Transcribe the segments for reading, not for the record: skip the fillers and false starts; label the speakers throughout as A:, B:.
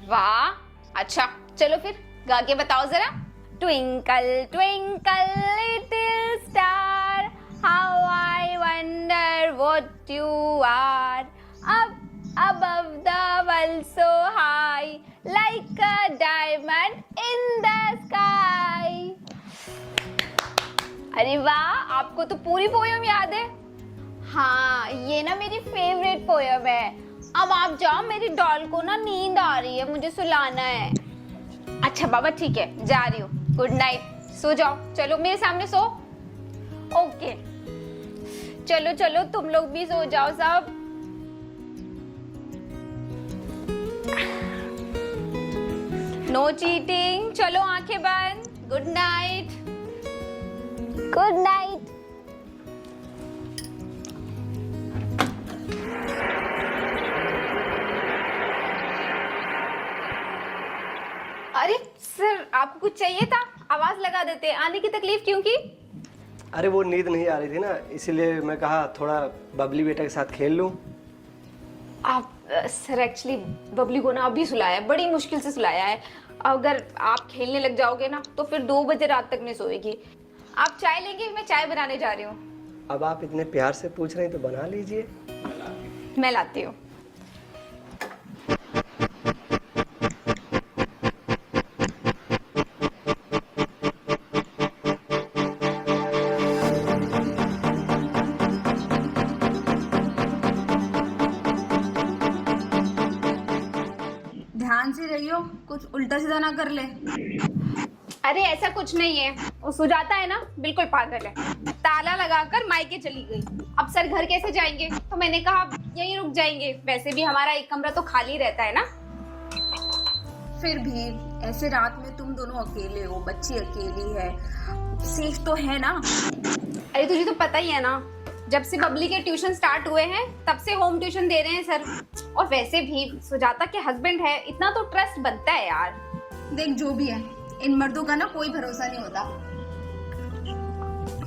A: वाह, अच्छा चलो फिर गा के बताओ जरा। Twinkle twinkle little star, how I wonder what you are, up above the world so high, like a diamond in the sky। अरे वाह, आपको तो पूरी पोयम याद है। हाँ, ये ना मेरी फेवरेट पोयम है। अब आप जाओ, मेरी डॉल को ना नींद आ रही है, मुझे सुलाना है। अच्छा बाबा ठीक है, जा रही हूँ, गुड नाइट, सो जाओ। चलो मेरे सामने सो। ओके चलो चलो, तुम लोग भी सो जाओ सब। नो चीटिंग, चलो आंखें बंद, गुड नाइट। Good night. अरे सर, आपको कुछ चाहिए था? आवाज लगा देते, आने की तकलीफ क्यों की?
B: अरे वो नींद नहीं आ रही थी ना, इसीलिए मैं कहा थोड़ा बबली बेटा के साथ खेल लूं।
A: आप सर एक्चुअली बबली को ना अभी सुलाया है, बड़ी मुश्किल से सुलाया है। अगर आप खेलने लग जाओगे ना तो फिर 2 बजे रात तक नहीं सोएगी। आप चाय लेंगे? मैं चाय बनाने जा रही हूँ।
B: अब आप इतने प्यार से पूछ रहे हैं तो बना लीजिए।
A: मैं लाती हूँ।
C: ध्यान से रहियो, कुछ उल्टा सीधा ना कर ले।
A: अरे ऐसा कुछ नहीं है, वो सुजाता है ना, बिल्कुल पागल है। ताला लगाकर मायके चली गई। अब सर घर कैसे जाएंगे? तो मैंने कहा यहीं रुक जाएंगे, वैसे भी हमारा एक कमरा तो खाली रहता है ना।
C: फिर भी ऐसे रात में तुम दोनों अकेले हो, बच्ची अकेली है, सेफ तो है ना?
A: अरे तुझे तो पता ही है ना, जब से बबली के ट्यूशन स्टार्ट हुए हैं तब से होम ट्यूशन दे रहे हैं सर। और वैसे भी सुजाता के हस्बैंड है, इतना तो ट्रस्ट बनता है यार।
C: देख जो भी है, इन मर्दों का ना कोई भरोसा नहीं होता,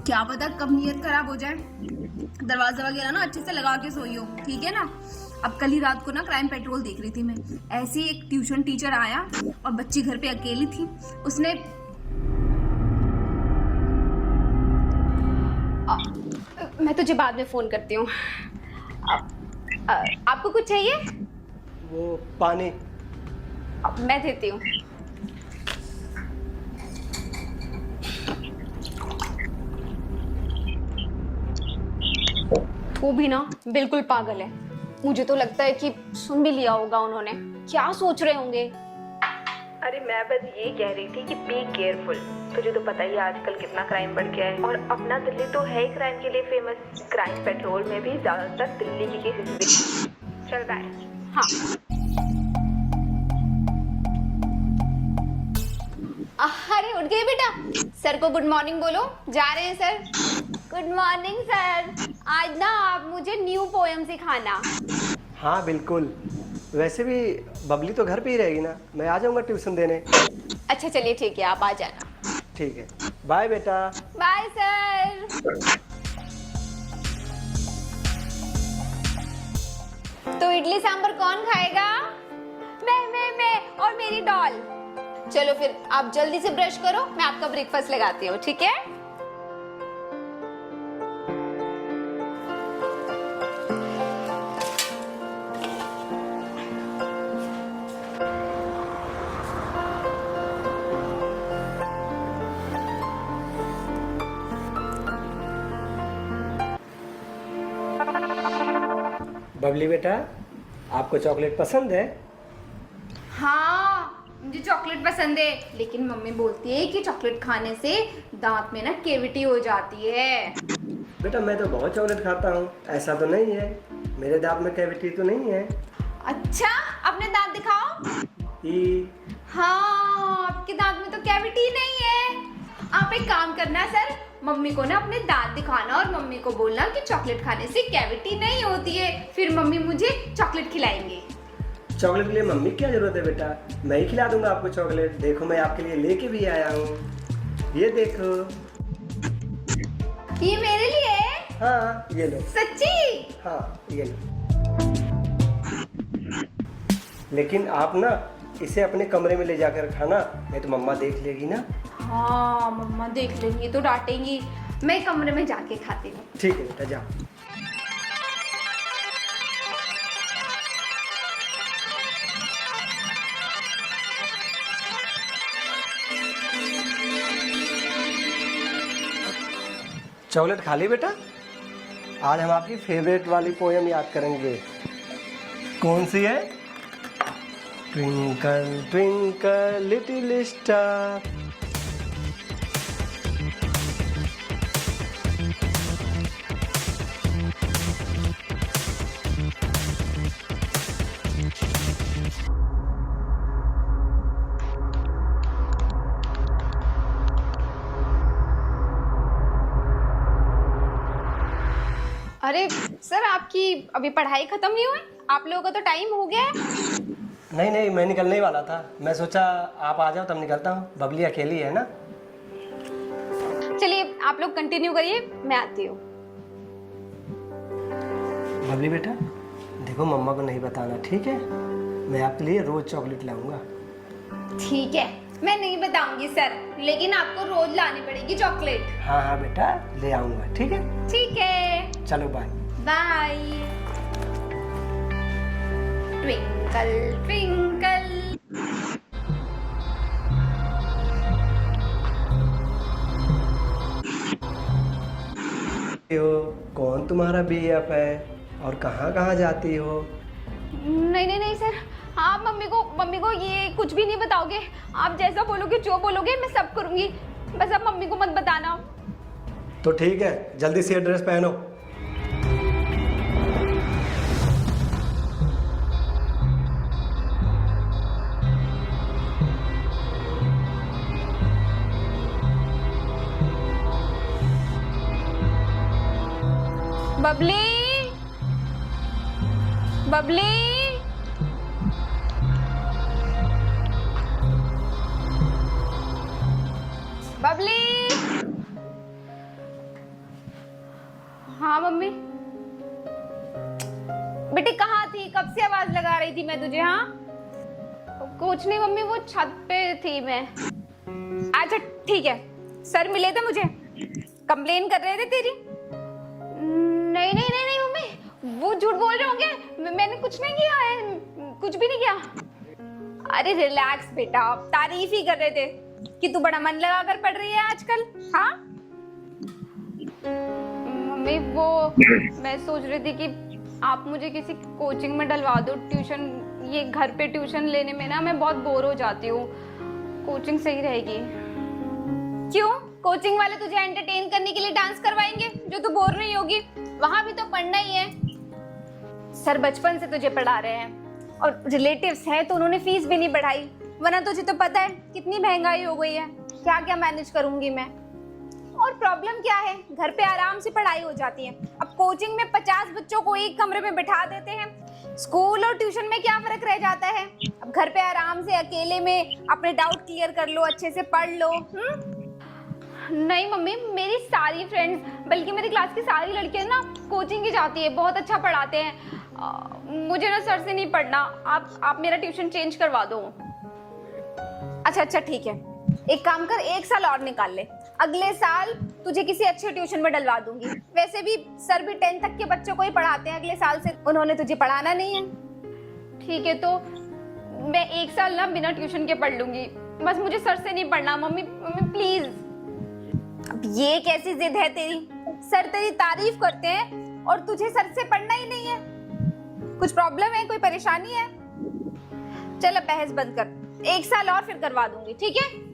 C: क्या पता कब नीयत खराब हो जाए। दरवाजा वगैरह ना अच्छे से लगा के सोइयो, ठीक है ना? अब कल ही रात को ना क्राइम पेट्रोल देख रही थी मैं, ऐसे ही एक ट्यूशन टीचर आया और बच्ची घर पे अकेली थी, उसने
A: मैं तुझे बाद में फोन करती हूँ। आपको कुछ चाहिए?
B: वो पानी।
A: मैं देती हूँ। वो भी ना बिल्कुल पागल है। मुझे तो लगता है कि सुन भी लिया होगा उन्होंने, क्या सोच रहे होंगे।
D: अरे मैं बस ये कह रही थी कि बी केयरफुल। तुझे तो पता ही आजकल कितना क्राइम बढ़ गया है, और अपना दिल्ली तो है ही क्राइम के लिए फेमस। क्राइम पेट्रोल में भी ज्यादातर दिल्ली की केसेस। चल बाय।
A: हाँ अरे उठ गए बेटा, सर को गुड मॉर्निंग बोलो, जा रहे हैं सर। गुड मॉर्निंग सर, आज ना आप मुझे न्यू पोएम सिखाना।
B: हाँ बिल्कुल, वैसे भी बबली तो घर पे ही रहेगी ना, मैं आ जाऊंगा ट्यूशन देने।
A: अच्छा चलिए ठीक है, आप आ जाना।
B: ठीक है, बाय बेटा।
A: Bye sir. तो इडली सांभर कौन खाएगा? मैं और मेरी डॉल। चलो फिर आप जल्दी से ब्रश करो, मैं आपका ब्रेकफास्ट लगाती हूँ, ठीक है?
B: बबली बेटा, आपको चॉकलेट पसंद है?
A: हाँ मुझे चॉकलेट पसंद है, लेकिन मम्मी बोलती है कि चॉकलेट खाने से दांत में ना कैविटी हो जाती है।
B: बेटा मैं तो बहुत चॉकलेट खाता हूँ, ऐसा तो नहीं है, मेरे दांत में कैविटी तो नहीं है।
A: अच्छा, अपने दांत दिखाओ। हाँ आपके दांत में तो कैविटी नहीं है। आप एक काम करना सर, मम्मी को ना अपने दांत दिखाना और मम्मी को बोलना कि चॉकलेट खाने से कैविटी नहीं होती है, फिर मम्मी मुझे चॉकलेट खिलाएंगे।
B: चॉकलेट के लिए मम्मी की क्या जरूरत है बेटा, मैं ही खिला दूंगा आपको चॉकलेट। देखो मैं आपके लिए लेके भी आया हूँ, ये देखो।
A: ये मेरे लिए?
B: हाँ ये लो।
A: सच्ची?
B: हाँ ये लो। लेकिन आप ना इसे अपने कमरे में ले जाकर खाना, नहीं तो मम्मा देख लेगी ना।
C: हाँ मम्मा देख लेंगी तो डांटेंगी। मैं कमरे में जाके खाती हूँ।
B: ठीक है बेटा, जाओ। चॉकलेट खा ली बेटा। आज हम आपकी फेवरेट वाली पोयम याद करेंगे। कौन सी है? Twinkle twinkle little star.
A: अरे सर, आपकी अभी पढ़ाई खत्म नहीं हुई? आप लोगों का तो टाइम हो गया है।
B: नहीं नहीं, मैं निकलने ही वाला था। मैं सोचा आप आ जाओ तब निकलता हूँ। बबली अकेली है ना।
A: चलिए आप लोग कंटिन्यू करिए, मैं आती हूँ।
B: बबली बेटा देखो, मम्मा को नहीं बताना, ठीक है? मैं आपके लिए रोज चॉकलेट लाऊंगा।
A: ठीक है, मैं नहीं बताऊंगी सर, लेकिन आपको रोज लानी पड़ेगी चॉकलेट।
B: हाँ हाँ बेटा, ले आऊंगा, ठीक है?
A: ठीक है,
B: चलो बाय।
A: बाय। Twinkle twinkle.
B: कौन तुम्हारा बीएफ है और कहाँ कहाँ जाती हो?
A: नहीं नहीं नहीं सर, आप मम्मी को ये कुछ भी नहीं बताओगे। आप जैसा बोलोगे, जो बोलोगे मैं सब करूंगी। बस आप मम्मी को मत बताना।
B: तो ठीक है, जल्दी से ड्रेस पहनो।
A: बबली, बबली, बबली। हाँ मम्मी। बेटी कहाँ थी? कब से आवाज लगा रही थी मैं तुझे। हाँ कुछ नहीं मम्मी, वो छत पे थी मैं। अच्छा ठीक है, सर मिले थे मुझे, कंप्लेन कर रहे थे तेरी। नहीं नहीं नहीं नहीं मम्मी, वो झूठ बोल रहे होंगे। मैंने कुछ नहीं किया है, कुछ भी नहीं किया। अरे रिलैक्स बेटा, तारीफ ही कर रहे थे कि तू बड़ा मन लगा कर पढ़ रही है आजकल। हाँ मम्मी, वो मैं सोच रही थी कि आप मुझे किसी कोचिंग में डलवा दो ट्यूशन। ये घर पे ट्यूशन लेने में ना मैं बहुत बोर हो जाती हूँ। कोचिंग सही रहेगी। क्यों? कोचिंग वाले तुझे एंटरटेन करने के लिए डांस करवाएंगे जो तू बोर नहीं होगी। वहां भी तो पढ़ना ही है। सर बचपन से तुझे पढ़ा रहे हैं और रिलेटिव्स हैं तो उन्होंने फीस भी नहीं बढ़ाई, वरना तुझे तो पता है कितनी महंगाई हो गई है। क्या क्या मैनेज करूंगी मैं। और प्रॉब्लम क्या है, घर पे आराम से पढ़ाई हो जाती है। अब कोचिंग में 50 बच्चों को एक कमरे में बिठा देते हैं। स्कूल और ट्यूशन में क्या फर्क रह जाता है। अब घर पे आराम से अकेले में अपने डाउट क्लियर कर लो, अच्छे से पढ़ लो। नहीं मम्मी, मेरी सारी फ्रेंड्स, बल्कि मेरी क्लास की सारी लड़कियां ना कोचिंग ही जाती है, बहुत अच्छा पढ़ाते हैं। मुझे ना सर से नहीं पढ़ना। आप मेरा ट्यूशन चेंज करवा दो। अच्छा ठीक है, एक काम कर, 1 साल और निकाल ले। अगले साल तुझे किसी अच्छे ट्यूशन में डलवा दूंगी। वैसे भी सर भी 10 तक के बच्चों को ही पढ़ाते हैं, अगले साल से उन्होंने तुझे पढ़ाना नहीं है। ठीक है, तो मैं 1 साल ना बिना ट्यूशन के पढ़ लूंगी। बस मुझे सर से नहीं पढ़ना। Mummy please. अब ये कैसी जिद है तेरी? सर तेरी तारीफ करते हैं और तुझे सर से पढ़ना ही नहीं है। कुछ प्रॉब्लम है, कोई परेशानी है? चल अब बहस बंद कर, 1 साल और फिर करवा दूंगी, ठीक है?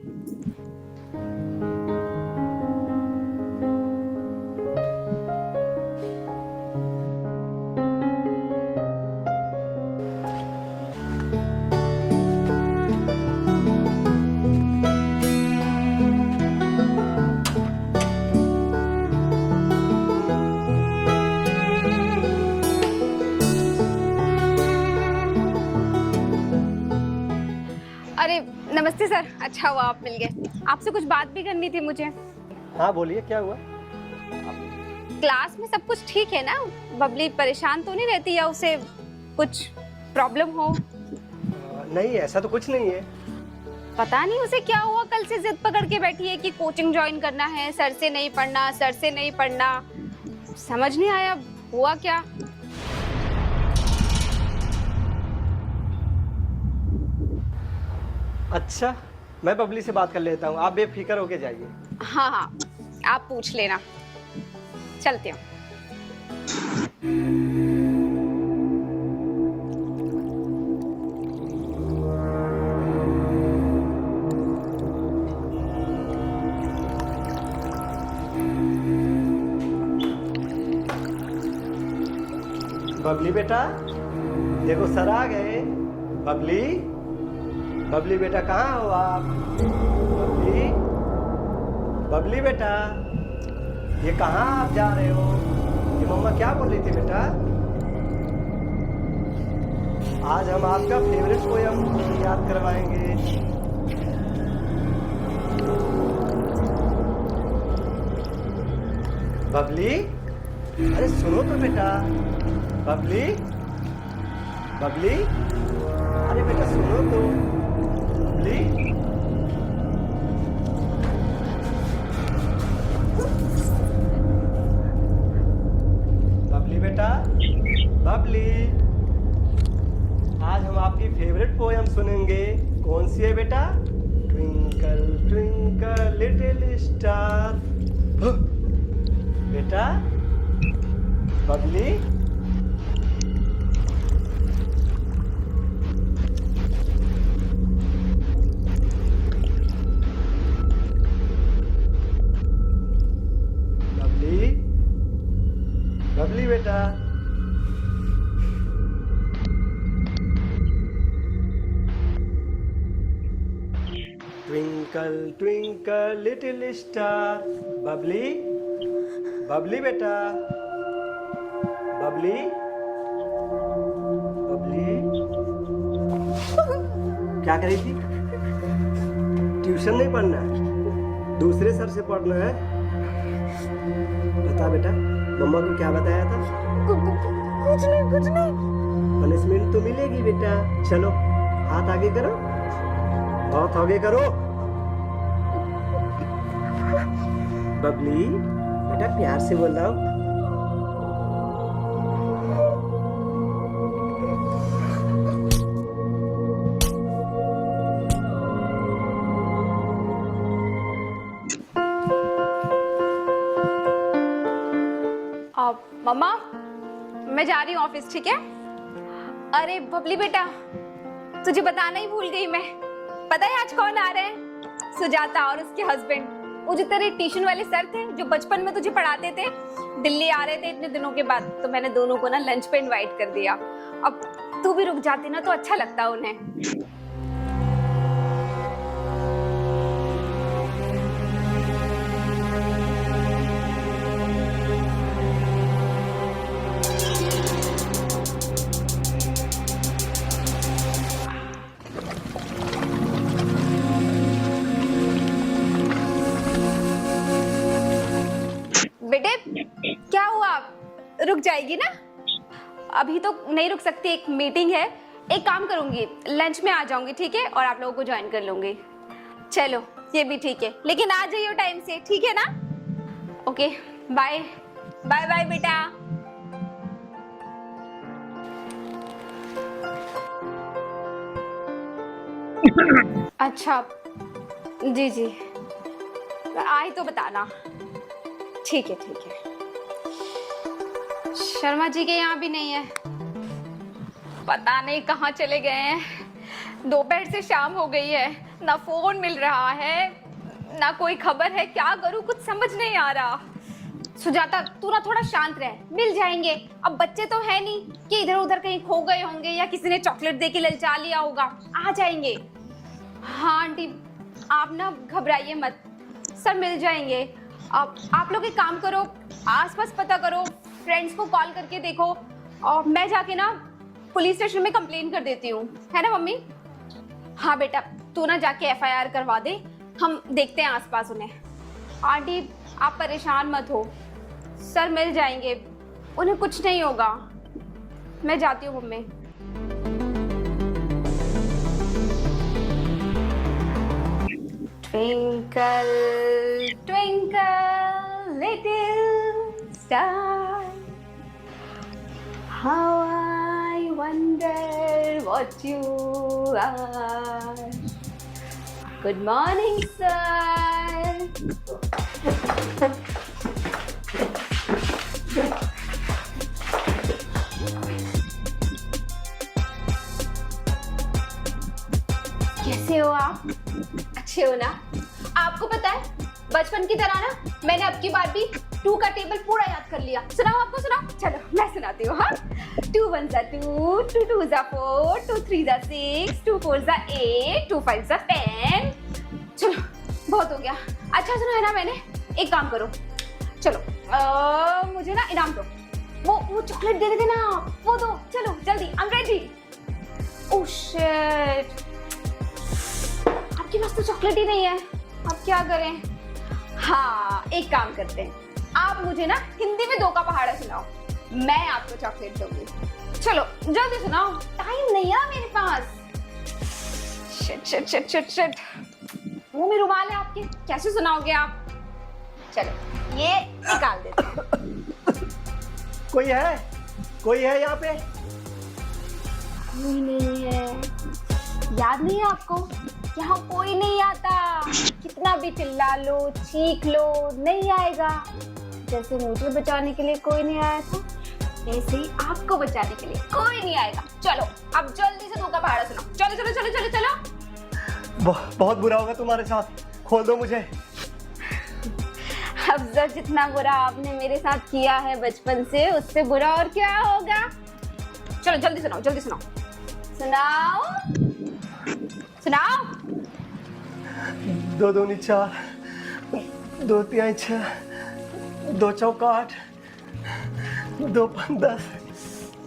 A: अरे नमस्ते सर, अच्छा हुआ आप मिल गए। आपसे कुछ बात भी करनी थी मुझे।
B: हाँ बोलिए, क्या हुआ?
A: क्लास में सब कुछ ठीक है ना? बबली परेशान तो नहीं रहती या उसे कुछ प्रॉब्लम हो?
B: नहीं ऐसा तो कुछ नहीं है।
A: पता नहीं उसे क्या हुआ, कल से जिद पकड़ के बैठी है कि कोचिंग ज्वाइन करना है, सर से नहीं पढ़ना, सर से नहीं पढ़ना। समझ नहीं आया हुआ क्या।
B: अच्छा, मैं बबली से बात कर लेता हूँ, आप बेफिक्र होके जाइए।
A: हाँ हाँ, आप पूछ लेना। चलते हैं।
B: बबली बेटा, देखो सर आ गए। बबली, बबली बेटा कहाँ हो आप? बबली, बबली बेटा, ये कहाँ आप जा रहे हो? ये मम्मा क्या बोल रही थी बेटा? आज हम आपका फेवरेट पोयम याद करवाएंगे। बबली, अरे सुनो तो बेटा। बबली, बबली, अरे बेटा सुनो तो। बबली, बबली बेटा, बबली, आज हम आपकी फेवरेट पोयम सुनेंगे। कौन सी है बेटा? Twinkle twinkle little star. बेटा, बबली, बबली, बबली बेटा, twinkle twinkle little star. Babli, Babli बेटा, बबली, बबली, क्या कर रही थी? ट्यूशन नहीं पढ़ना है, दूसरे सर से पढ़ना है। बता बेटा, मम्मा को क्या बताया था? कुछ नहीं, कुछ नहीं। पनिशमेंट तो मिलेगी बेटा। चलो हाथ आगे करो, बहुत आगे करो। बबली बेटा, प्यार से बोल रहा हूँ।
A: मम्मा, मैं जा रही हूँ ऑफिस, ठीक है? अरे बबली बेटा, तुझे बताना ही भूल गई मैं। पता है आज कौन आ रहे हैं? सुजाता और उसके हस्बैंड। वो जो तेरे ट्यूशन वाले सर थे जो बचपन में तुझे पढ़ाते थे, दिल्ली आ रहे थे इतने दिनों के बाद, तो मैंने दोनों को ना लंच पे इनवाइट कर दिया। अब तू भी रुक जाती ना तो अच्छा लगता उन्हें। बेटे क्या हुआ, रुक जाएगी ना? अभी तो नहीं रुक सकती, एक मीटिंग है। एक काम करूंगी, लंच में आ जाऊंगी, ठीक है? और आप लोगों को ज्वाइन कर लूंगी। चलो ये भी ठीक है, लेकिन आ जाइए टाइम से, ठीक है ना? ओके, बाय बाय बाय बेटा। अच्छा जी जी, आए तो बताना। ठीक है ठीक है। शर्मा जी के यहाँ भी नहीं है, पता नहीं कहाँ चले गए हैं। दोपहर से शाम हो गई है, ना फोन मिल रहा है ना कोई खबर है। क्या करूँ, कुछ समझ नहीं आ रहा। सुजाता तू ना थोड़ा शांत रह, मिल जाएंगे। अब बच्चे तो है नहीं कि इधर उधर कहीं खो गए होंगे या किसी ने चॉकलेट दे के ललचा लिया होगा, आ जाएंगे। हाँ आंटी, आप ना घबराइए मत, सब मिल जाएंगे। आप लोग एक काम करो, आसपास पता करो, फ्रेंड्स को कॉल करके देखो, और मैं जाके ना पुलिस स्टेशन में कंप्लेन कर देती हूँ, है ना मम्मी? हाँ बेटा, तू ना जाके FIR करवा दे, हम देखते हैं आसपास उन्हें। आंटी आप परेशान मत हो, सर मिल जाएंगे, उन्हें कुछ नहीं होगा। मैं जाती हूँ mummy. Twinkle, twinkle, little star, how I wonder what you are. Good morning, sir. कैसे हो आप? अच्छे हो ना? आपको पता है बचपन की तरह ना मैंने अब की बार भी 2 का टेबल पूरा याद कर लिया। सुनाओ, आपको सुनाओ? चलो मैं सुनाती हूँ। हाँ, 2 1 2, 2 2 4, 2 3 6, 2 4 8, 2 5 10। चलो बहुत हो गया। अच्छा सुना है ना मैंने? एक काम करो, चलो मुझे ना इनाम दो। वो चॉकलेट दे रहे थे ना, वो दो। चलो जल्दी, I am ready. Oh shit, आपके पास तो चॉकलेट ही नहीं है, अब क्या करें? हाँ, एक काम करते हैं, आप मुझे ना हिंदी में 2 का पहाड़ा सुनाओ, मैं आपको चॉकलेट दूंगी। चलो जल्दी सुनाओ, टाइम नहीं है मेरे पास। Shit shit shit shit shit, मुंह में रुमाल है आपके, कैसे सुनाओगे आप? चलो ये निकाल देते हैं।
B: कोई है यहाँ पे?
A: कोई नहीं है। याद नहीं है आपको? यहाँ कोई नहीं आता, कितना भी चिल्ला लो, चीख लो, नहीं आएगा। जैसे मुझे बचाने के लिए कोई नहीं आया था, ऐसे ही आपको बचाने के लिए कोई नहीं आएगा। चलो अब जल्दी से 2 का पहाड़ा सुनाओ। चलो चलो चलो चलो चलो।
B: बहुत बुरा होगा तुम्हारे साथ, खोल दो मुझे।
A: अफजल, जितना बुरा आपने मेरे साथ किया है बचपन से, उससे बुरा और क्या होगा? चलो जल्दी सुनाओ, जल्दी सुनाओ। सुनाओ सुनाओ।
B: 2 दूनी 4, 2 तिहाई 6, 2 चौका 8, 2 पंच 10।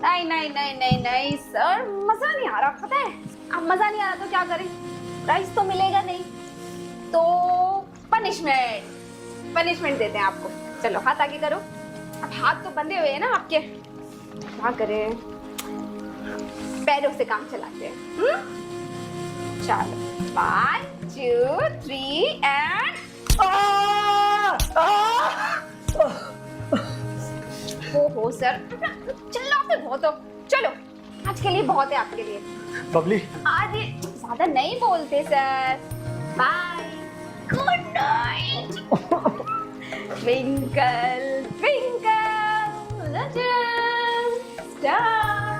A: नहीं नहीं नहीं नहीं नहीं सर, मजा नहीं आ रहा। पता है अब मजा नहीं आ रहा तो क्या करें? प्राइस तो मिलेगा नहीं, तो पनिशमेंट देते हैं आपको। चलो हाथ आगे करो। अब हाथ तो बंधे हुए हैं ना आपके, क्या करें? पैरों से काम चलाते हैं। चलो 1 2 3 एंड हो सर, चिल्लाते बहुत हो। चलो आज के लिए बहुत है आपके लिए।
B: बबली,
A: आज ये ज्यादा नहीं बोलते sir. Bye, good night. Twinkle twinkle little star,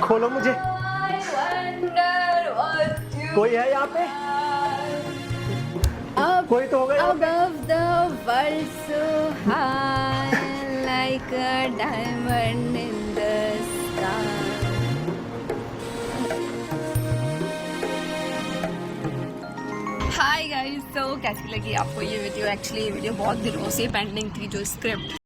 B: खोलो मुझे।
A: I wonder what you
B: कोई है यहाँ पे?
A: are.
B: कोई तो होगा यहाँ पे।
A: Above the world so high, like a diamond in the sky.
C: Hi guys, तो कैसी लगी आपको ये वीडियो? एक्चुअली ये वीडियो बहुत दिनों से पेंडिंग थी, जो स्क्रिप्ट